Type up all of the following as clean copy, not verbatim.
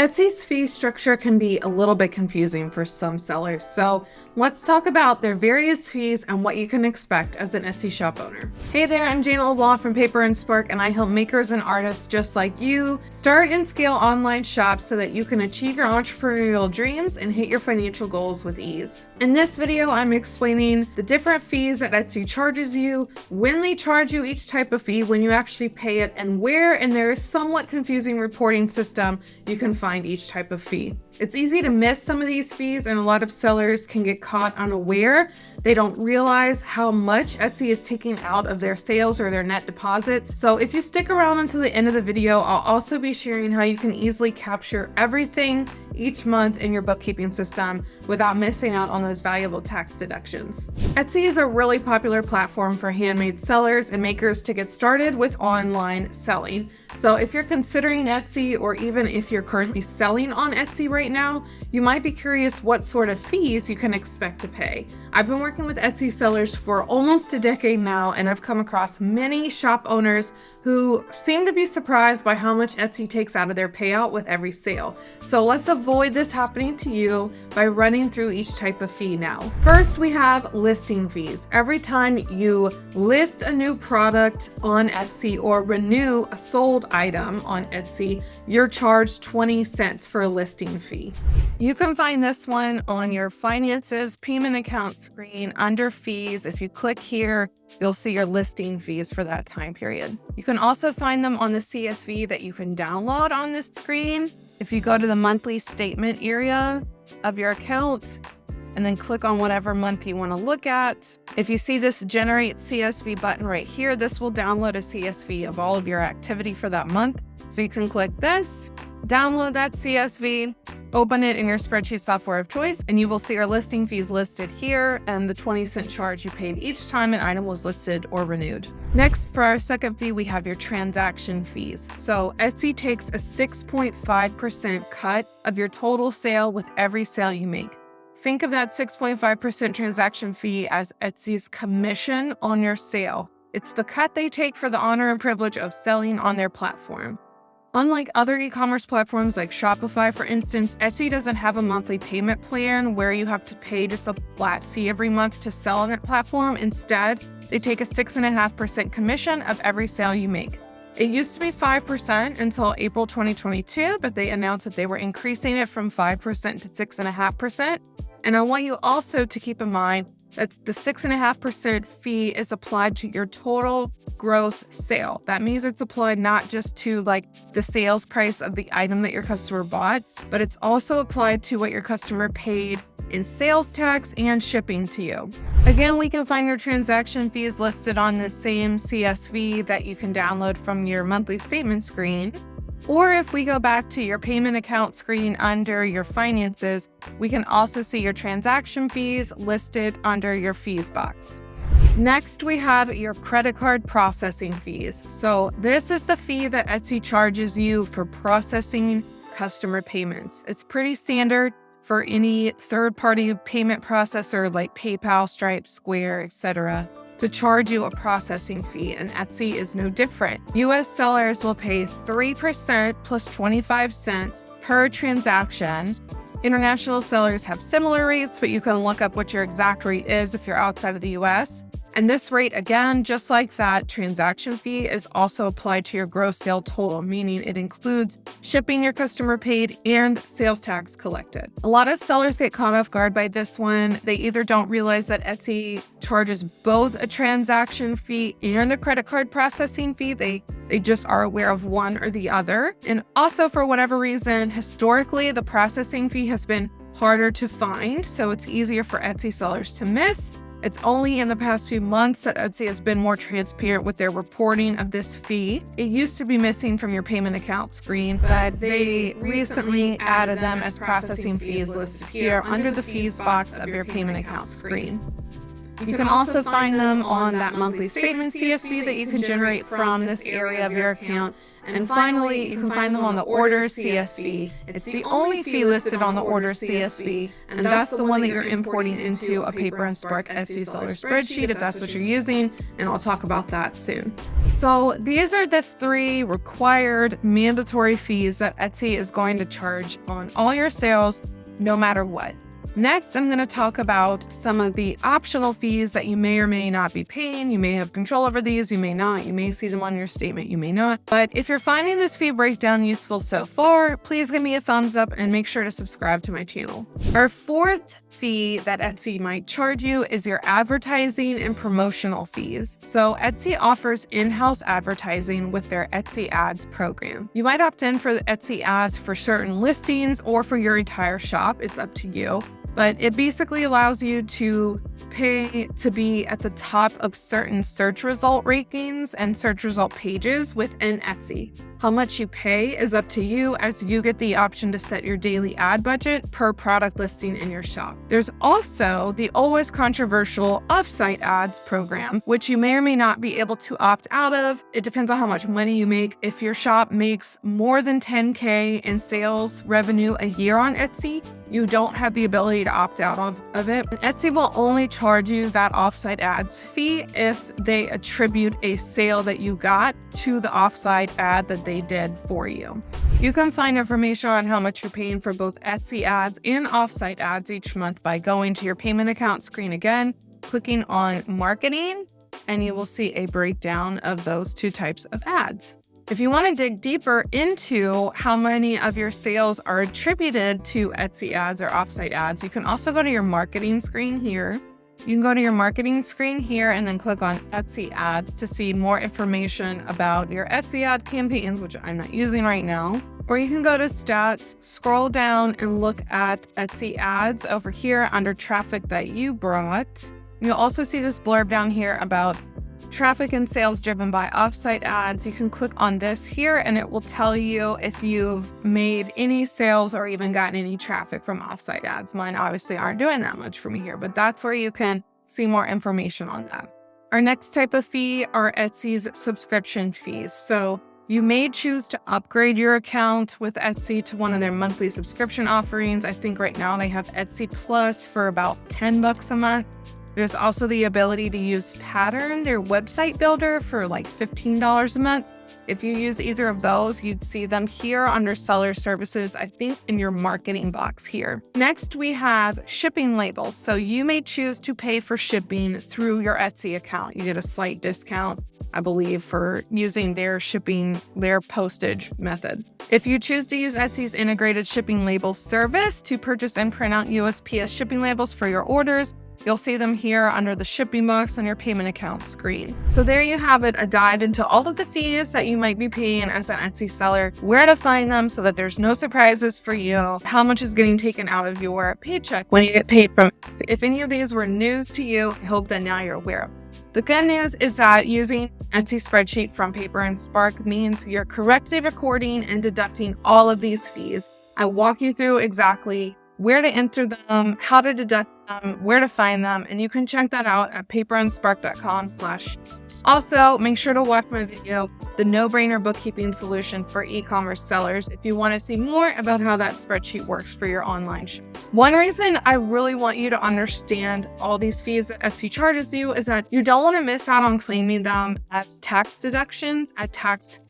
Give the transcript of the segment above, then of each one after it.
Etsy's fee structure can be a little bit confusing for some sellers, so let's talk about their various fees and what you can expect as an Etsy shop owner. Hey there, I'm Janet LeBlanc from Paper & Spark, and I help makers and artists just like you start and scale online shops so that you can achieve your entrepreneurial dreams and hit your financial goals with ease. In this video, I'm explaining the different fees that Etsy charges you, when they charge you each type of fee, when you actually pay it, and where in their somewhat confusing reporting system you can find each type of fee. It's easy to miss some of these fees, and a lot of sellers can get caught unaware. They don't realize how much Etsy is taking out of their sales or their net deposits. So if you stick around until the end of the video, I'll also be sharing how you can easily capture everything each month in your bookkeeping system without missing out on those valuable tax deductions. Etsy is a really popular platform for handmade sellers and makers to get started with online selling. So if you're considering Etsy, or even if you're currently selling on Etsy right now, you might be curious what sort of fees you can expect to pay. I've been working with Etsy sellers for almost a decade now, and I've come across many shop owners who seem to be surprised by how much Etsy takes out of their payout with every sale. So let's avoid this happening to you by running through each type of fee now. First, we have listing fees. Every time you list a new product on Etsy or renew a sold item on Etsy, you're charged 20 cents for a listing fee. You can find this one on your finances payment account screen under fees. If you click here, you'll see your listing fees for that time period. You can also find them on the CSV that you can download on this screen. If you go to the monthly statement area of your account and then click on whatever month you want to look at, if you see this generate CSV button right here, this will download a CSV of all of your activity for that month. So you can click this, download that CSV, open it in your spreadsheet software of choice, and you will see your listing fees listed here and the 20-cent charge you paid each time an item was listed or renewed. Next, for our second fee, we have your transaction fees. So Etsy takes a 6.5% cut of your total sale with every sale you make. Think of that 6.5% transaction fee as Etsy's commission on your sale. It's the cut they take for the honor and privilege of selling on their platform. Unlike other e-commerce platforms like Shopify, for instance, Etsy doesn't have a monthly payment plan where you have to pay just a flat fee every month to sell on that platform. Instead, they take a 6.5% commission of every sale you make. It used to be 5% until April 2022, but they announced that they were increasing it from 5% to 6.5%. And I want you also to keep in mind that the 6.5% fee is applied to your total gross sale. That means it's applied not just to the sales price of the item that your customer bought, but it's also applied to what your customer paid in sales tax and shipping to you. Again, we can find your transaction fees listed on the same CSV that you can download from your monthly statement screen. Or if we go back to your payment account screen under your finances, we can also see your transaction fees listed under your fees box. Next, we have your credit card processing fees. So this is the fee that Etsy charges you for processing customer payments. It's pretty standard for any third-party payment processor like PayPal, Stripe, Square, etc. to charge you a processing fee, and Etsy is no different. US sellers will pay 3% plus 25 cents per transaction. International sellers have similar rates, but you can look up what your exact rate is if you're outside of the US. And this rate, again, just like that transaction fee, is also applied to your gross sale total, meaning it includes shipping your customer paid and sales tax collected. A lot of sellers get caught off guard by this one. They either don't realize that Etsy charges both a transaction fee and a credit card processing fee. They just are aware of one or the other. And also, for whatever reason, historically, the processing fee has been harder to find, so it's easier for Etsy sellers to miss. It's only in the past few months that Etsy has been more transparent with their reporting of this fee. It used to be missing from your payment account screen, but they recently added them as processing fees listed here under the fees box of your payment account screen. You can also find them on that monthly statement CSV that you can generate from this area of your account. And finally, you can find them on the orders CSV. It's the only fee listed on the orders CSV, and that's the one that you're importing into a Paper and Spark Etsy seller spreadsheet if that's what you're using, and I'll talk about that soon. So these are the 3 required mandatory fees that Etsy is going to charge on all your sales, no matter what. Next, I'm going to talk about some of the optional fees that you may or may not be paying. You may have control over these, you may not. You may see them on your statement, you may not. But if you're finding this fee breakdown useful so far, please give me a thumbs up and make sure to subscribe to my channel. Our 4th fee that Etsy might charge you is your advertising and promotional fees. So Etsy offers in-house advertising with their Etsy Ads program. You might opt in for the Etsy Ads for certain listings or for your entire shop. It's up to you. But it basically allows you to pay to be at the top of certain search result rankings and search result pages within Etsy. How much you pay is up to you, as you get the option to set your daily ad budget per product listing in your shop. There's also the always controversial off-site ads program, which you may or may not be able to opt out of. It depends on how much money you make. If your shop makes more than $10K in sales revenue a year on Etsy, you don't have the ability to opt out of it. Etsy will only charge you that off-site ads fee if they attribute a sale that you got to the off-site ad that they did for you. You can find information on how much you're paying for both Etsy ads and off-site ads each month by going to your payment account screen again, clicking on marketing, and you will see a breakdown of those 2 types of ads. If you want to dig deeper into how many of your sales are attributed to Etsy ads or offsite ads, you can also go to your marketing screen here. You can go to your marketing screen here and then click on Etsy ads to see more information about your Etsy ad campaigns, which I'm not using right now. Or you can go to stats, scroll down and look at Etsy ads over here under traffic that you brought. You'll also see this blurb down here about traffic and sales driven by offsite ads. You can click on this here and it will tell you if you've made any sales or even gotten any traffic from offsite ads. Mine obviously aren't doing that much for me here, but that's where you can see more information on that. Our next type of fee are Etsy's subscription fees. So you may choose to upgrade your account with Etsy to one of their monthly subscription offerings. I think right now they have Etsy Plus for about $10 a month. There's also the ability to use Pattern, their website builder, for like $15 a month. If you use either of those, you'd see them here under seller services, I think in your marketing box here. Next, we have shipping labels. So you may choose to pay for shipping through your Etsy account. You get a slight discount, I believe, for using their shipping, their postage method. If you choose to use Etsy's integrated shipping label service to purchase and print out USPS shipping labels for your orders, you'll see them here under the shipping box on your payment account screen. So there you have it, a dive into all of the fees that you might be paying as an Etsy seller, where to find them so that there's no surprises for you, how much is getting taken out of your paycheck when you get paid from Etsy. If any of these were news to you, I hope that now you're aware of. The good news is that using Etsy spreadsheet from Paper and Spark means you're correctly recording and deducting all of these fees. I walk you through exactly where to enter them, how to deduct them, where to find them, and you can check that out at paperandspark.com/. Also, make sure to watch my video, The No-Brainer Bookkeeping Solution for E-commerce Sellers, if you want to see more about how that spreadsheet works for your online shop. One reason I really want you to understand all these fees that Etsy charges you is that you don't want to miss out on claiming them as tax deductions.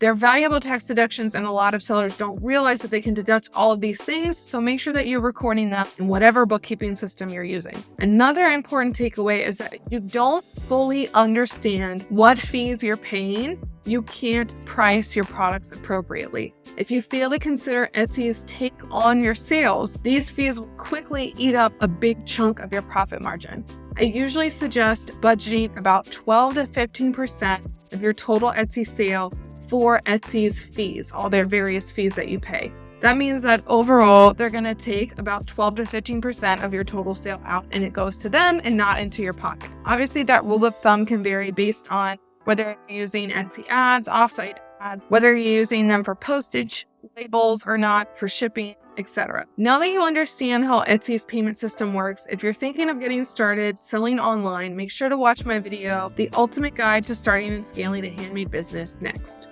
They're valuable tax deductions, and a lot of sellers don't realize that they can deduct all of these things, so make sure that you're recording them in whatever bookkeeping system you're using. Another important takeaway is that if you don't fully understand what fees you're paying, you can't price your products appropriately. If you fail to consider Etsy's take on your sales, these fees will quickly eat up a big chunk of your profit margin. I usually suggest budgeting about 12 to 15% of your total Etsy sale for Etsy's fees, all their various fees that you pay. That means that overall, they're going to take about 12 to 15% of your total sale out, and it goes to them and not into your pocket. Obviously, that rule of thumb can vary based on whether you're using Etsy ads, offsite ads, whether you're using them for postage labels or not, for shipping. etc. Now that you understand how Etsy's payment system works, if you're thinking of getting started selling online, make sure to watch my video, The Ultimate Guide to Starting and Scaling a Handmade Business, next.